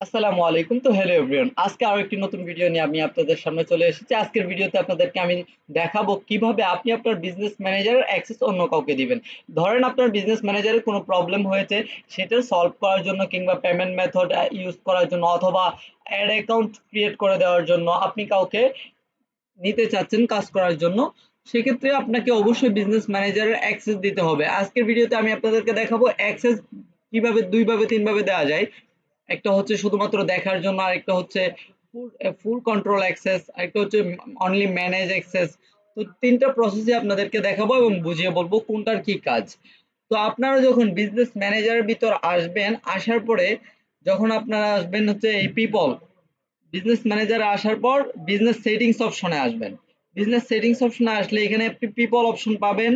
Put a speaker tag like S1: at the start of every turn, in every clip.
S1: আসসালামু আলাইকুম। তো হ্যালো এভরিওয়ান। আজকে আরো একটি নতুন ভিডিও নিয়ে আমি আপনাদের সামনে চলে এসেছি। আজকের ভিডিওতে আপনাদেরকে আমি দেখাবো কিভাবে আপনি আপনার বিজনেস ম্যানেজারের অ্যাক্সেস অন্য কাউকে দিবেন। ধরেন আপনার বিজনেস ম্যানেজারের কোনো প্রবলেম হয়েছে, সেটা সলভ করার জন্য কিংবা পেমেন্ট মেথড ইউজ করার জন্য অথবা অ্যাড অ্যাকাউন্ট ক্রিয়েট করে দেওয়ার জন্য আপনি কাউকে নিতে চাচ্ছেন কাজ করার জন্য। সেক্ষেত্রে আপনাকে অবশ্যই বিজনেস ম্যানেজারের অ্যাক্সেস দিতে হবে। আজকের ভিডিওতে আমি আপনাদেরকে দেখাবো অ্যাক্সেস কিভাবে ২ ভাবে ৩ ভাবে দেওয়া যায়। একটা হচ্ছে শুধুমাত্র দেখার জন্য, আরেকটা হচ্ছে ফুল কন্ট্রোল অ্যাক্সেস, আরেকটা হচ্ছে অনলি ম্যানেজ অ্যাক্সেস। তো ৩ টা প্রসেসই আপনাদেরকে দেখাবো এবং বুঝিয়ে বলবো কোনটার কি কাজ। তো আপনারা যখন বিজনেস ম্যানেজারের ভিতর আসবেন, আসার পরে যখন আপনারা আসবেন হচ্ছে এই পিপল, বিজনেস ম্যানেজারে আসার পর বিজনেস সেটিংস অপশনে আসবেন। বিজনেস সেটিংস অপশনে আসলে এখানে আপনি পিপল অপশন পাবেন।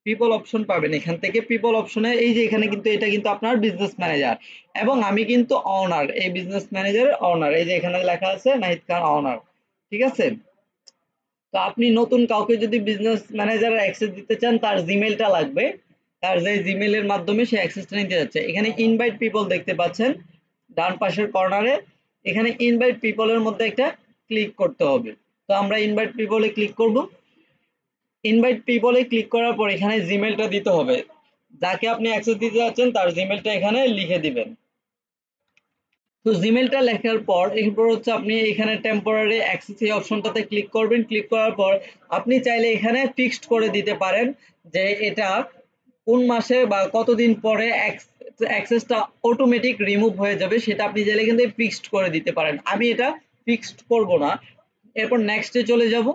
S1: পিপল অপশন পাবেন, এখান থেকে পিপল অপশনে এই যে এখানে কিন্তু এটা কিন্তু আপনার বিজনেস ম্যানেজার এবং আমি কিন্তু অনার, এই বিজনেস ম্যানেজারের অনার। এই যে এখানে লেখা আছে নাহিদ খান অনার। ঠিক আছে? তো আপনি নতুন কাউকে যদি বিজনেস ম্যানেজারের অ্যাক্সেস দিতে চান, তার জিমেইলটা লাগবে। তার যে জিমেইলের মাধ্যমে সে অ্যাক্সেসটা নিতে যাচ্ছে। এখানে ইনভাইট পিপল দেখতে পাচ্ছেন ডান পাশের কর্নারে। এখানে ইনভাইট পিপলের মধ্যে একটা ক্লিক করতে হবে। তো আমরা ইনভাইট পিপলে ক্লিক করব। ইনভাইট পিপলে ক্লিক করার পর এখানে জিমেইলটা দিতে হবে। যাকে আপনি অ্যাক্সেস দিতে যাচ্ছেন তার জিমেইলটা এখানে লিখে দিবেন। তো জিমেইলটা লেখার পর এরপর হচ্ছে আপনি এখানে টেম্পোরারি অ্যাক্সেস এই অপশনটাতে ক্লিক করবেন। ক্লিক করার পর আপনি চাইলে এখানে ফিক্সড করে দিতে পারেন যে এটা কোন মাসে বা কতদিন পরে অ্যাক্সেসটা অটোমেটিক রিমুভ হয়ে যাবে, সেটা আপনি চাইলে কিন্তু ফিক্সড করে দিতে পারেন। আমি এটা ফিক্সড করব না। এরপর নেক্সটে চলে যাব।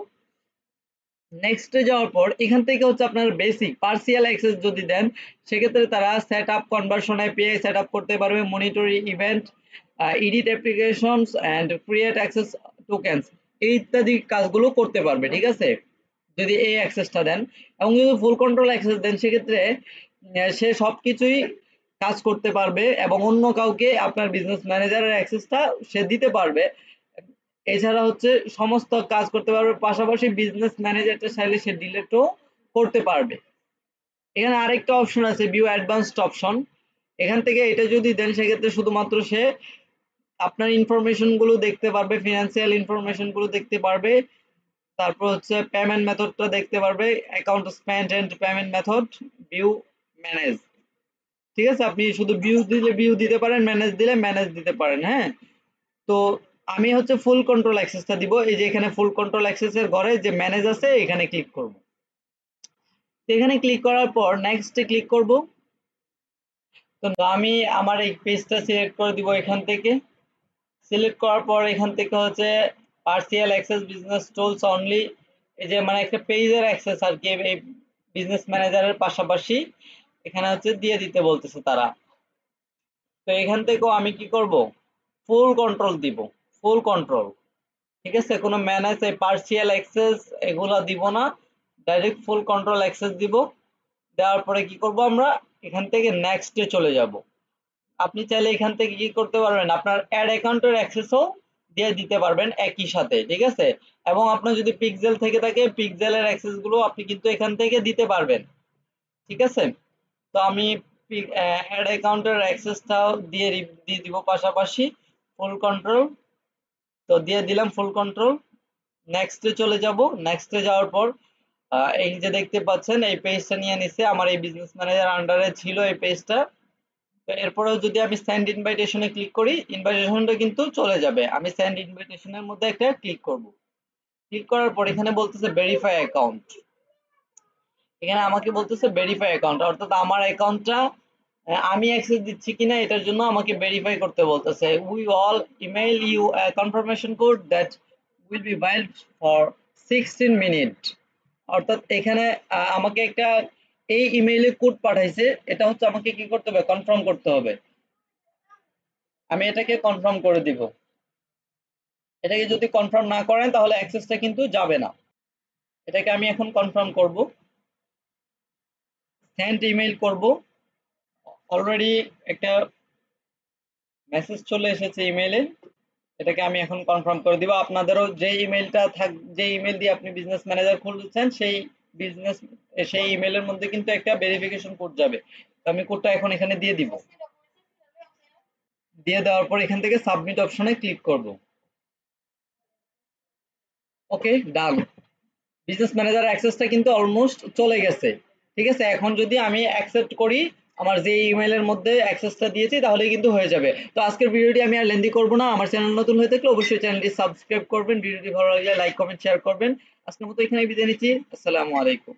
S1: নেক্সটে যাওয়ার পর এখান থেকে হচ্ছে আপনার বেসিক পার্সিয়াল অ্যাক্সেস যদি দেন, সেক্ষেত্রে তারা set up conversion API set up করতে পারবে, monetary event, edit applications and create access tokens, এই ইত্যাদি কাজগুলো করতে পারবে। ঠিক আছে? যদি এই অ্যাক্সেসটা দেন এবং যদি ফুল কন্ট্রোল অ্যাক্সেস দেন, সেক্ষেত্রে সে সবকিছুই কাজ করতে পারবে এবং অন্য কাউকে আপনার বিজনেস ম্যানেজারের অ্যাক্সেসটা সে দিতে পারবে। এছাড়া হচ্ছে সমস্ত কাজ করতে পারবে, পাশাপাশি বিজনেস ম্যানেজারটা চাইলে সে ডিলিটও করতে পারবে। এখানে আরেকটা অপশন আছে ভিউ অ্যাডভান্সড অপশন। এখান থেকে এটা যদি দেন, সেক্ষেত্রে শুধুমাত্র সে আপনার ইনফরমেশন গুলো দেখতে পারবে, ফিনান্সিয়াল ইনফরমেশন গুলো দেখতে পারবে। তারপর হচ্ছে পেমেন্ট মেথডটা দেখতে পারবে, account spend and payment method, view, manage. ঠিক আছে? আপনি শুধু ভিউ দিলে ভিউ দিতে পারেন, ম্যানেজ দিলে ম্যানেজ দিতে পারেন। হ্যাঁ? তো আমি হচ্ছে ফুল কন্ট্রোল অ্যাক্সেসটা দিব। এই যে এখানে ফুল কন্ট্রোল অ্যাক্সেস এর ঘরে যে ম্যানেজ আছে, এখানে ক্লিক করব। এখানে ক্লিক করার পর নেক্সট এ ক্লিক করব। তো আমি আমার এই পেজটা সিলেক্ট করে দিব এখান থেকে। সিলেক্ট করার পর এখান থেকে হচ্ছে partial access business tools only, এই যে মানে একটা পেজের অ্যাক্সেস আর কি, এই বিজনেস ম্যানেজারের পাশাপাশি এখানে হচ্ছে দিয়ে দিতে বলতেছে তারা। তো এখান থেকেও আমি কি করব, ফুল কন্ট্রোল দিব। ফুল কন্ট্রোল। ঠিক আছে? কোনো ম্যানেজ এই পার্সিয়াল অ্যাক্সেস এগুলা দিব না, ডাইরেক্ট ফুল কন্ট্রোল অ্যাক্সেস দিব। দেওয়ার পরে কি করব, আমরা এখান থেকে নেক্সটে চলে যাব। আপনি চাইলে এখান থেকে কি করতে পারবেন, আপনার অ্যাড অ্যাকাউন্টের অ্যাক্সেসও দিয়ে দিতে পারবেন একই সাথে। ঠিক আছে? এবং আপনার যদি পিক্সেল থেকে থাকে, পিক্সেলের অ্যাক্সেস গুলো আপনি কিন্তু এখান থেকে দিতে পারবেন। ঠিক আছে? তো আমি অ্যাড অ্যাকাউন্টের অ্যাক্সেসটাও দিয়ে দিব পাশাপাশি ফুল কন্ট্রোল। তো দিয়ে দিলাম ফুল কন্ট্রোল। নেক্সটে চলে যাব। নেক্সটে যাওয়ার পর এই যে দেখতে পাচ্ছেন এই পেজটা নিয়ে নিছে, আমার এই বিজনেস ম্যানেজার আন্ডারে ছিল এই পেজটা। তো এরপরেও যদি আমি সেন্ড ইনভাইটেশনে ক্লিক করি, ইনভাইটেশনটা কিন্তু চলে যাবে। আমি সেন্ড ইনভাইটেশনের মধ্যে একটা ক্লিক করব। ক্লিক করার পর এখানে বলতেছে ভেরিফাই অ্যাকাউন্ট। এখানে আমাকে বলতেছে ভেরিফাই অ্যাকাউন্ট, অর্থাৎ আমার অ্যাকাউন্টটা আমি অ্যাক্সেস দিচ্ছি কিনা এটার জন্য আমাকে ভেরিফাই করতে বলতেছে। We'll email you a confirmation code that will be valid for 16 minute. অর্থাৎ এখানে আমাকে একটা এই ইমেইলে কোড পাঠাইছে, এটা হচ্ছে আমাকে কি করতে হবে, কনফার্ম করতে হবে। আমি এটাকে কনফার্ম করে দিব। এটাকে যদি কনফার্ম না করেন তাহলে অ্যাক্সেসটা কিন্তু যাবে না। এটাকে আমি এখন কনফার্ম করব। সেন্ড ইমেইল করব। অলরেডি একটা মেসেজ চলে এসেছে ইমেইলে। এটাকে আমি এখন কনফার্ম করে দিব। আপনাদেরও যে ইমেইলটা যে ইমেইল দিয়ে আপনি বিজনেস ম্যানেজার খুলছেন, বিজনেস সেই ইমেইলের মধ্যে কিন্তু একটা ভেরিফিকেশন কোড যাবে। তো আমি কোডটা এখন এখানে দিয়ে দিব। দিয়ে দেওয়ার পর এখান থেকে সাবমিট অপশনে ক্লিক করব। ওকে, ডান। বিজনেস ম্যানেজার অ্যাক্সেসটা কিন্তু অলমোস্ট চলে গেছে। ঠিক আছে, এখন যদি আমি অ্যাকসেপ্ট করি আমার যে ইমেইলের মধ্যে অ্যাক্সেসটা দিয়েছি তাহলেই কিন্তু হয়ে যাবে। তো আজকের ভিডিওটি আমি আর লেন্দি করব না। আমার চ্যানেল নতুন হয়ে থাকলে অবশ্যই চ্যানেলটি সাবস্ক্রাইব করবেন, ভিডিওটি ভালো লাগলে লাইক কমেন্ট শেয়ার করবেন। আজকের মতো এখানেই বিদায় নিচ্ছি। আসসালামু আলাইকুম।